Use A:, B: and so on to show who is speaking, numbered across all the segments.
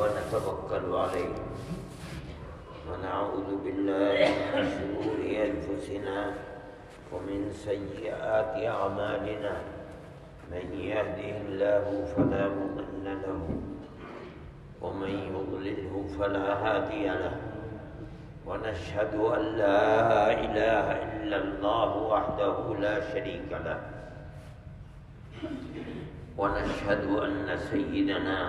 A: ونتوكل عليه ونعوذ بالله من شرور أنفسنا ومن سيئات أعمالنا من يهده الله فلا مضل له ومن يضلله فلا هادي له ونشهد أن لا إله إلا الله وحده لا شريك له ونشهد أن سيدنا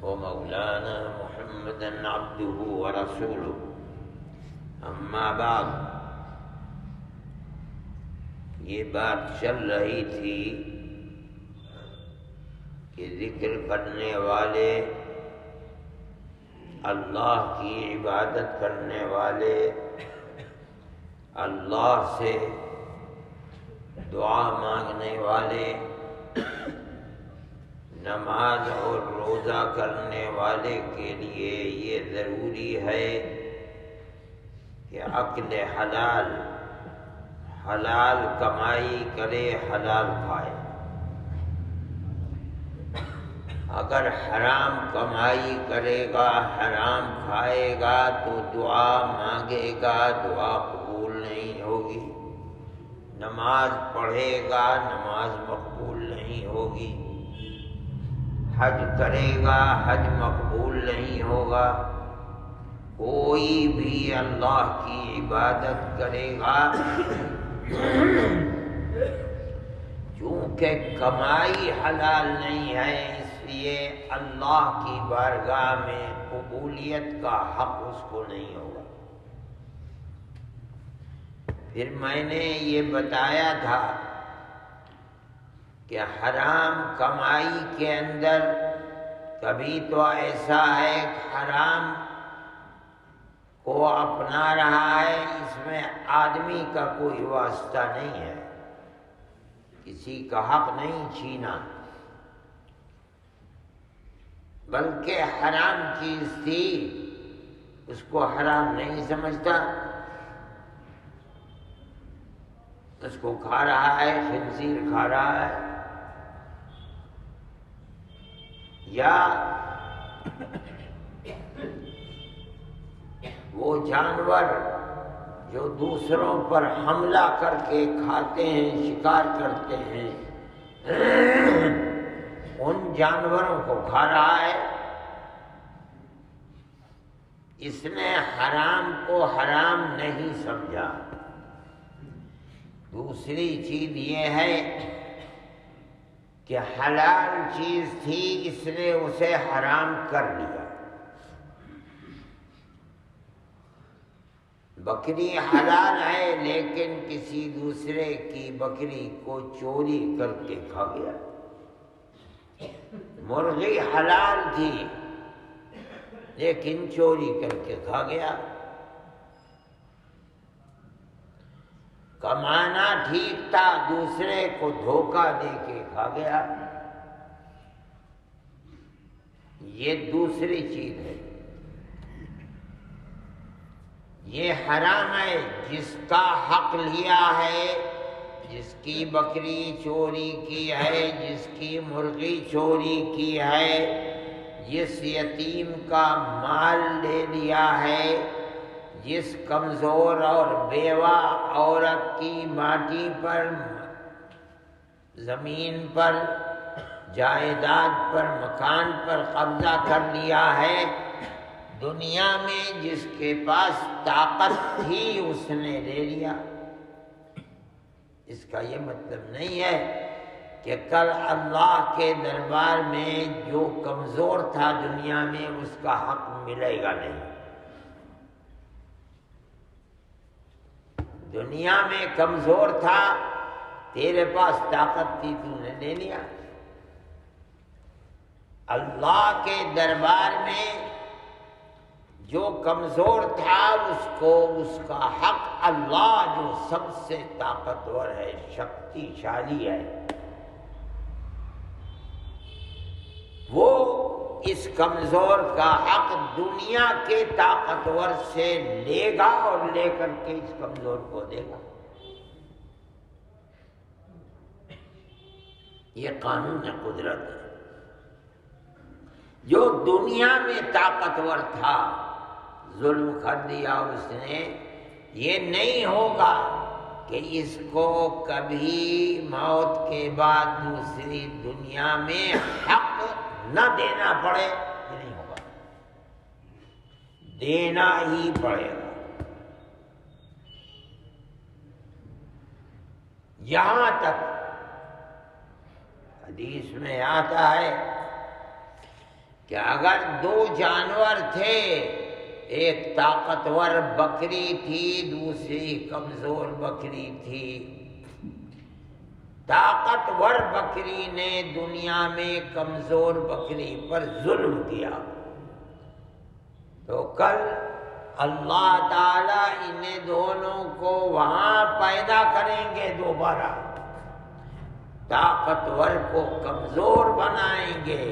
A: ومولانا محمدا عبده ورسوله اما بعد یہ بات چل رہی تھی کہ ذکر کرنے والے اللہ کی عبادت کرنے والے اللہ سے دعا مانگنے والے نماز اور روزہ کرنے والے کے لیے یہ ضروری ہے کہ اکل حلال حلال کمائی کرے حلال کھائے۔ اگر حرام کمائی کرے گا حرام کھائے گا تو دعا مانگے گا دعا قبول نہیں ہوگی، نماز پڑھے گا نماز مقبول نہیں ہوگی، حج کرے گا حج مقبول نہیں ہوگا، کوئی بھی اللہ کی عبادت کرے گا چونکہ کمائی حلال نہیں ہے اس لیے اللہ کی بارگاہ میں قبولیت کا حق اس کو نہیں ہوگا۔ پھر میں نے یہ بتایا تھا کہ حرام کمائی کے اندر کبھی تو ایسا ہے کہ حرام کو اپنا رہا ہے، اس میں آدمی کا کوئی واسطہ نہیں ہے، کسی کا حق نہیں چھینا، بلکہ حرام چیز تھی اس کو حرام نہیں سمجھتا، اس کو کھا رہا ہے، خنزیر کھا رہا ہے، یا وہ جانور جو دوسروں پر حملہ کر کے کھاتے ہیں شکار کرتے ہیں ان جانوروں کو کھا رہا ہے، اس نے حرام کو حرام نہیں سمجھا۔ دوسری چیز یہ ہے کہ حلال چیز تھی اس نے اسے حرام کر لیا۔ بکری حلال ہے لیکن کسی دوسرے کی بکری کو چوری کر کے کھا گیا، مرغی حلال تھی لیکن چوری کر کے کھا گیا، کمانا ٹھیک تھا دوسرے کو دھوکہ دے کے کھا گیا، یہ دوسری چیز ہے۔ یہ حرام ہے جس کا حق لیا ہے، جس کی بکری چوری کی ہے، جس کی مرغی چوری کی ہے، جس یتیم کا مال لے لیا ہے، جس کمزور اور بیوہ عورت کی ماٹی پر زمین پر جائیداد پر مکان پر قبضہ کر لیا ہے، دنیا میں جس کے پاس طاقت تھی اس نے لے لیا۔ اس کا یہ مطلب نہیں ہے کہ کل اللہ کے دربار میں جو کمزور تھا دنیا میں اس کا حق ملے گا نہیں۔ دنیا میں کمزور تھا، تیرے پاس طاقت تھی تو نے لے لیا۔ اللہ کے دربار میں جو کمزور تھا اس کو اس کا حق اللہ جو سب سے طاقتور ہے شکتی شالی ہے وہ اس کمزور کا حق دنیا کے طاقتور سے لے گا اور لے کر کے اس کمزور کو دے گا۔ یہ قانون قدرت ہے۔ جو دنیا میں طاقتور تھا ظلم کر دیا اس نے، یہ نہیں ہوگا کہ اس کو کبھی موت کے بعد دوسری دنیا میں حق نہ دینا پڑے، یہ نہیں ہوگا، دینا ہی پڑے گا۔ یہاں تک حدیث میں آتا ہے کہ اگر دو جانور تھے، ایک طاقتور بکری تھی، دوسری کمزور بکری تھی، طاقتور بکری نے دنیا میں کمزور بکری پر ظلم کیا، تو کل اللہ تعالیٰ انہیں دونوں کو وہاں پیدا کریں گے دوبارہ، طاقتور کو کمزور بنائیں گے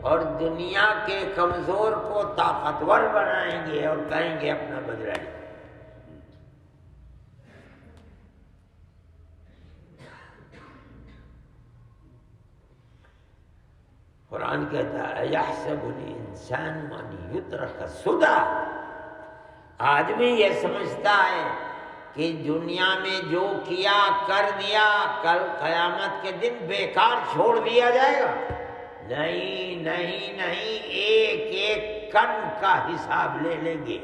A: اور دنیا کے کمزور کو طاقتور بنائیں گے اور کہیں گے اپنا بدلہ لیں۔ قرآن کہتا ہے یحسب الانسان ان یترک سدی، آدمی یہ سمجھتا ہے کہ دنیا میں جو کیا کر دیا کل قیامت کے دن بیکار چھوڑ دیا جائے گا۔ نہیں نہیں نہیں، ایک ایک کن کا حساب لے لیں گے۔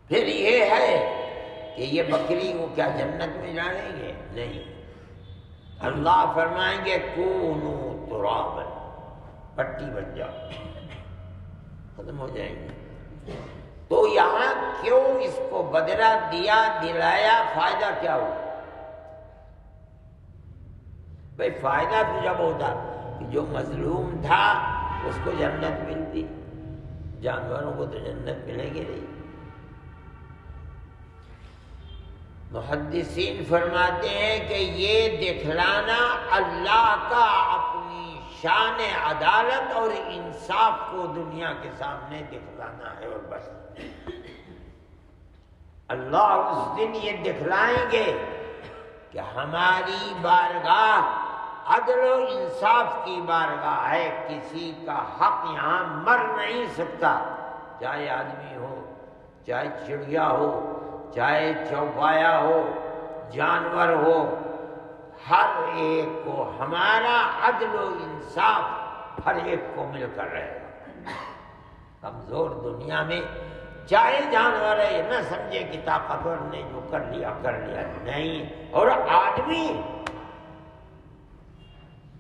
A: پھر یہ ہے کہ یہ بکری کو کیا جنت میں ڈالیں گے؟ نہیں، اللہ فرمائیں گے کونو ترابا، پٹی بن جاؤ، ختم ہو جائیں گے۔ تو یہاں کیوں اس کو بدلہ دیا دلایا، فائدہ کیا ہوا؟ بھئی فائدہ تو جب ہوتا کہ جو مظلوم تھا اس کو جنت ملتی، جانوروں کو تو جنت ملے گی نہیں۔ محدثین فرماتے ہیں کہ یہ دکھلانا اللہ کا اپنی شان عدالت اور انصاف کو دنیا کے سامنے دکھلانا ہے، اور بس اللہ اس دن یہ دکھلائیں گے کہ ہماری بارگاہ عدل و انصاف کی بارگاہ ہے، کسی کا حق یہاں مر نہیں سکتا، چاہے آدمی ہو، چاہے چڑیا ہو، چاہے چوپایا ہو، جانور ہو، ہر ایک کو ہمارا عدل و انصاف ہر ایک کو مل کر رہے گا۔ کمزور دنیا میں چاہے جانور ہے، نہ سمجھے کہ طاقتور نے جو کر لیا نہیں، اور آدمی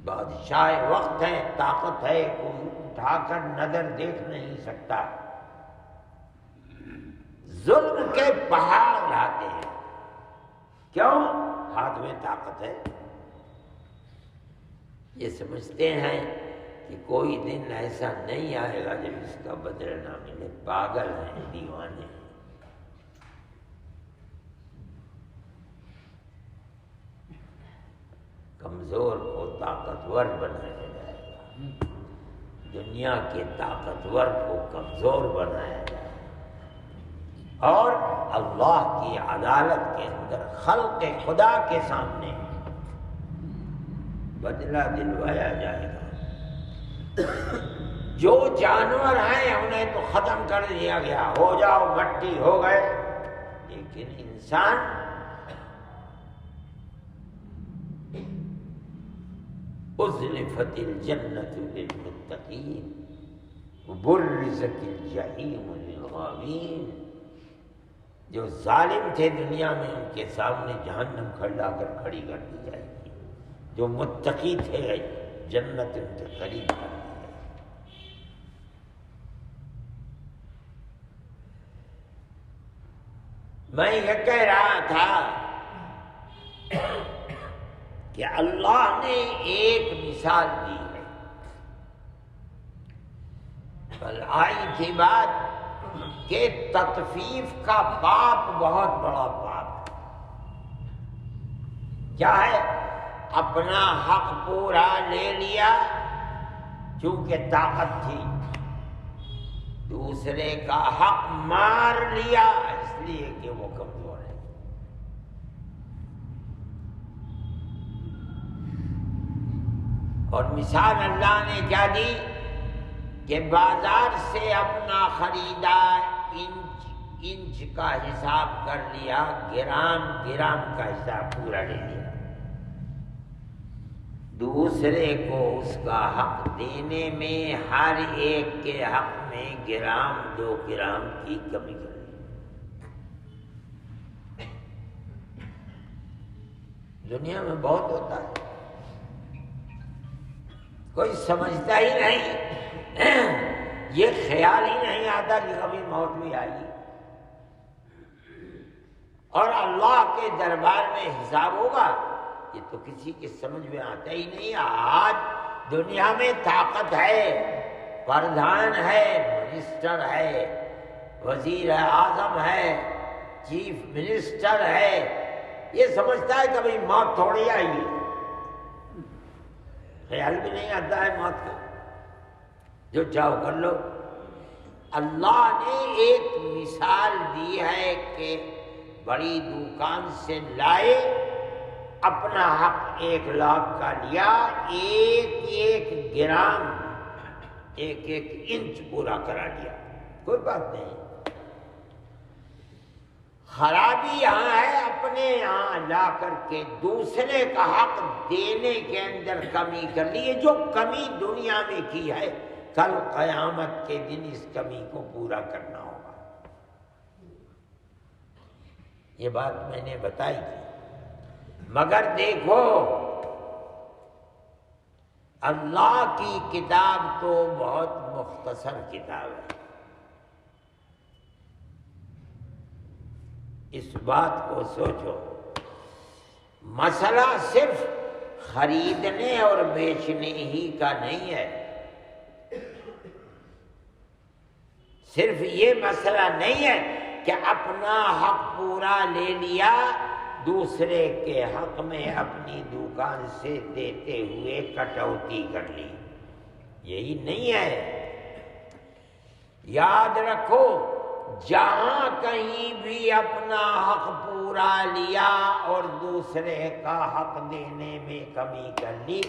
A: بادشاہ وقت ہے، طاقت ہے، کوئی اٹھا کر نظر دیکھ نہیں سکتا، ظلم کے پہاڑ لاتے ہیں، کیوں؟ ہاتھ میں طاقت ہے، یہ سمجھتے ہیں کہ کوئی دن ایسا نہیں آئے گا جب اس کا بدلہ نہ ملے، پاگل ہیں، دیوانے ہیں۔ کمزور کو طاقتور بنایا جائے گا، دنیا کے طاقتور کو کمزور بنایا جائے گا، اور اللہ کی عدالت کے اندر خلق خدا کے سامنے بدلہ دلوایا جائے گا۔ جو جانور ہیں انہیں تو ختم کر دیا گیا، ہو جاؤ مٹی ہو گئے، لیکن انسان ازلفت الجنت للمتقین وبرزت الجحیم للغاوین، جو ظالم تھے دنیا میں ان کے سامنے جہنم کھڑا کر کھڑی کر دی جائے گی، جو متقی تھے جنت ان کے قریب کر دی جائے گی۔ میں یہ کہہ رہا تھا کہ اللہ نے ایک مثال دی ہے، کل آئی تھی بات کہ تطفیف کا پاپ بہت بڑا پاپ ہے۔ کیا ہے؟ اپنا حق پورا لے لیا چونکہ طاقت تھی، دوسرے کا حق مار لیا اس لیے کہ وہ کمزور ہے۔ اور مثال اللہ نے کیا دی کہ بازار سے اپنا خریدا انچ کا حساب کر لیا، گرام کا حساب پورا لے لیا، دوسرے کو اس کا حق دینے میں ہر ایک کے حق میں گرام 2 گرام کی کمی کر لی۔ دنیا میں بہت ہوتا ہے، کوئی سمجھتا ہی نہیں، یہ خیال ہی نہیں آتا کہ کبھی موت بھی آئی اور اللہ کے دربار میں حساب ہوگا، یہ تو کسی کے سمجھ میں آتا ہی نہیں۔ آج دنیا میں طاقت ہے، پردھان ہے، منسٹر ہے، وزیر اعظم ہے، چیف منسٹر ہے، یہ سمجھتا ہے کبھی موت تھوڑی آئی ہے، خیال بھی نہیں آتا ہے موت کا، جو چاہو کر لو۔ اللہ نے ایک مثال دی ہے کہ بڑی دکان سے لائے، اپنا حق 1 لاکھ کا لیا، ایک گرام 1 انچ پورا کرا لیا، کوئی بات نہیں۔ خرابی یہاں ہے اپنے یہاں لا کر کے دوسرے کا حق دینے کے اندر کمی کر لی، جو کمی دنیا میں کی ہے کل قیامت کے دن اس کمی کو پورا کرنا ہوگا۔ یہ بات میں نے بتائی تھی، مگر دیکھو اللہ کی کتاب تو بہت مختصر کتاب ہے، اس بات کو سوچو۔ مسئلہ صرف خریدنے اور بیچنے ہی کا نہیں ہے، صرف یہ مسئلہ نہیں ہے کہ اپنا حق پورا لے لیا، دوسرے کے حق میں اپنی دکان سے دیتے ہوئے کٹوتی کر لی، یہی نہیں ہے۔ یاد رکھو، جہاں کہیں بھی اپنا حق پورا لیا اور دوسرے کا حق دینے میں کمی کر لی،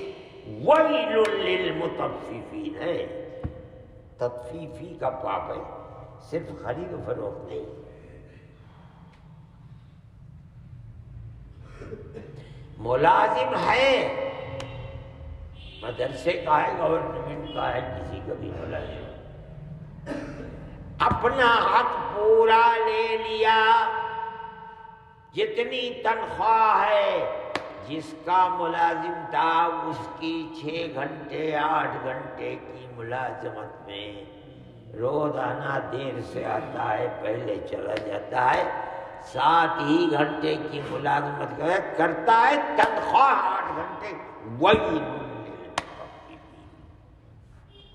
A: وَيْلٌ لِّلْمُطَفِّفِينَ ہے، تطفیفی کا پاپ ہے، صرف خرید و فروخت نہیں۔ ملازم ہے، مدرسے کا ہے، گورنمنٹ کا ہے، کسی کا بھی ملازم، اپنا حق پورا لے لیا، جتنی تنخواہ ہے، جس کا ملازم تھا اس کی 6 گھنٹے 8 گھنٹے کی ملازمت میں روزانہ دیر سے آتا ہے، پہلے چلا جاتا ہے، 7 ہی گھنٹے کی ملازمت کرتا ہے، تنخواہ 8 گھنٹے، وہی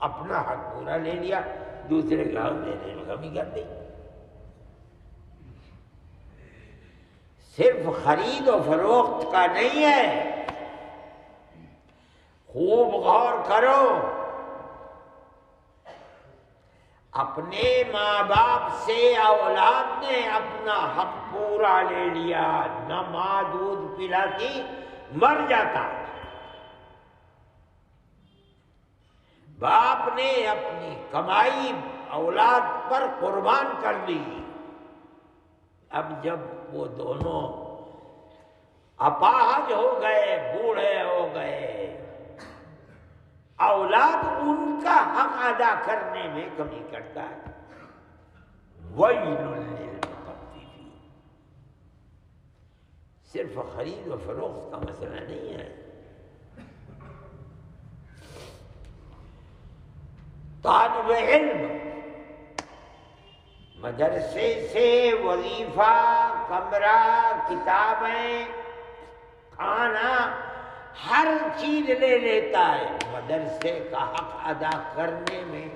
A: اپنا حق پورا لے لیا، دوسرے کا حق دینے میں کمی کر دی۔ صرف خرید و فروخت کا نہیں ہے، خوب غور کرو، اپنے ماں باپ سے اولاد نے اپنا حق پورا لے لیا، نہ ماں دودھ پلاتی مر جاتا، باپ نے اپنی کمائی اولاد پر قربان کر دی، اب جب وہ دونوں اپاہج ہو گئے، بوڑھے ہو گئے، اولاد ان کا حق ادا کرنے میں کمی کرتا ہے۔ وَيْلٌ لِّلْمُطَفِّفِينَ، صرف خرید و فروخت کا مسئلہ نہیں ہے۔ طالب علم مدرسے سے وظیفہ، کمرہ، کتابیں، کھانا، ہر چیز لے لیتا ہے، مدرسے کا حق ادا کرنے میں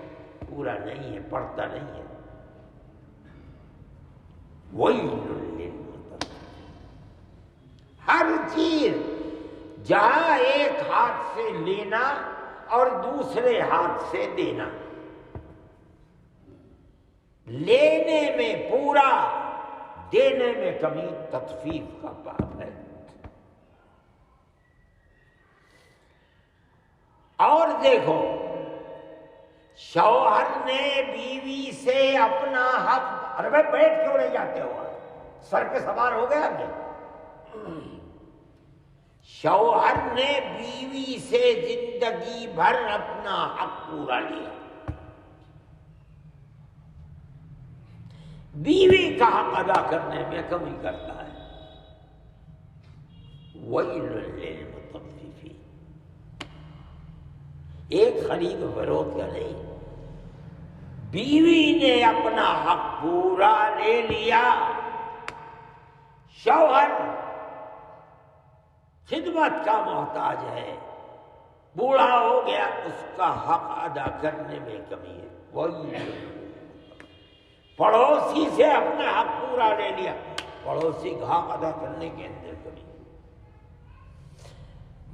A: پورا نہیں ہے، پڑھتا نہیں ہے۔ وَيْلٌ لِّلْمُطَفِّفِينَ، ہر چیز جہاں ایک ہاتھ سے لینا اور دوسرے ہاتھ سے دینا، لینے میں پورا، دینے میں کمی، تطفیف کا باب ہے۔ دیکھو شوہر نے بیوی سے اپنا حق، ارے بھائی بیٹھ کیوں نہیں جاتے ہو، سر پہ سوار ہو گیا آپ نے؟ شوہر نے بیوی سے زندگی بھر اپنا حق پورا لیا، بیوی کا حق ادا کرنے میں کمی کرتا ہے۔ وَيْلٌ لِّلْمُطَفِّفِينَ، ایک خرید و فروخت کا نہیں، بیوی نے اپنا حق پورا لے لیا، شوہر خدمت کا محتاج ہے، بوڑھا ہو گیا، اس کا حق ادا کرنے میں کمی ہے۔ وہی پڑوسی سے اپنا حق پورا لے لیا، پڑوسی کا حق ادا کرنے کے اندر کمی ہے۔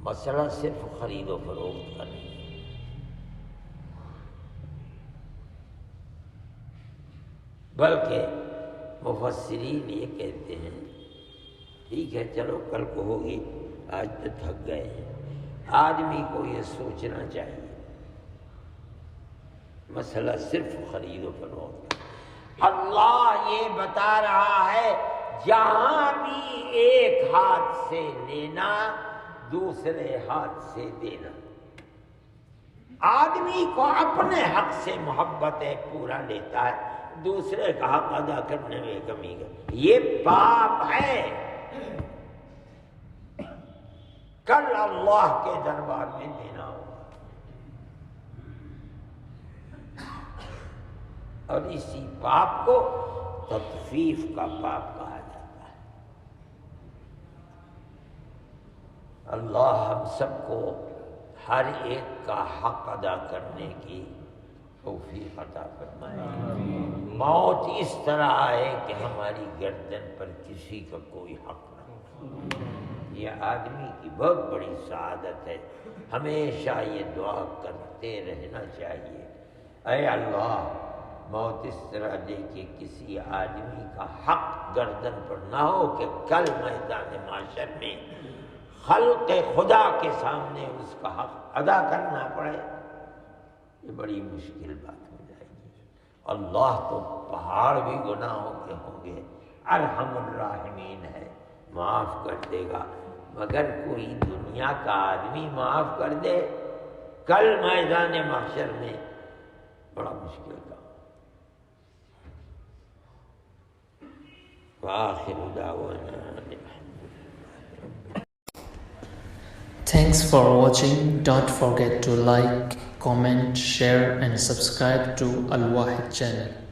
A: مسئلہ صرف خرید و فروخت کا نہیں، بلکہ مفسرین یہ کہتے ہیں ٹھیک ہے چلو کل کو ہوگی، آج تو تھک گئے ہیں، آدمی کو یہ سوچنا چاہیے مسئلہ صرف خرید و فروخت۔ اللہ یہ بتا رہا ہے جہاں بھی ایک ہاتھ سے لینا دوسرے ہاتھ سے دینا، آدمی کو اپنے حق سے محبت ہے، پورا لیتا ہے، دوسرے کا حق ادا کرنے میں کمی ہے، یہ پاپ ہے، کل اللہ کے دربار میں دینا ہوگا۔ اور اسی پاپ کو تطفیف کا پاپ کہا جاتا ہے۔ اللہ ہم سب کو ہر ایک کا حق ادا کرنے کی توفیق عطا فرمائے۔ موت اس طرح آئے کہ ہماری گردن پر کسی کا کوئی حق نہ ہو، یہ آدمی کی بہت بڑی سعادت ہے، ہمیشہ یہ دعا کرتے رہنا چاہیے، اے اللہ موت اس طرح دے کہ کسی آدمی کا حق گردن پر نہ ہو کہ کل میدان محشر میں خلق خدا کے سامنے اس کا حق ادا کرنا پڑے، یہ بڑی مشکل بات ہو جائے گی۔ اللہ تو پہاڑ بھی گناہوں کے ہوں گے، ارحم الراحمین ہے، معاف کر دے گا، مگر کوئی دنیا کا آدمی معاف کر دے کل میدان محشر میں بڑا مشکل کام۔ وآخر دعوانا
B: Thanks for watching. Don't forget to like, comment, share and subscribe to Al Wahid channel.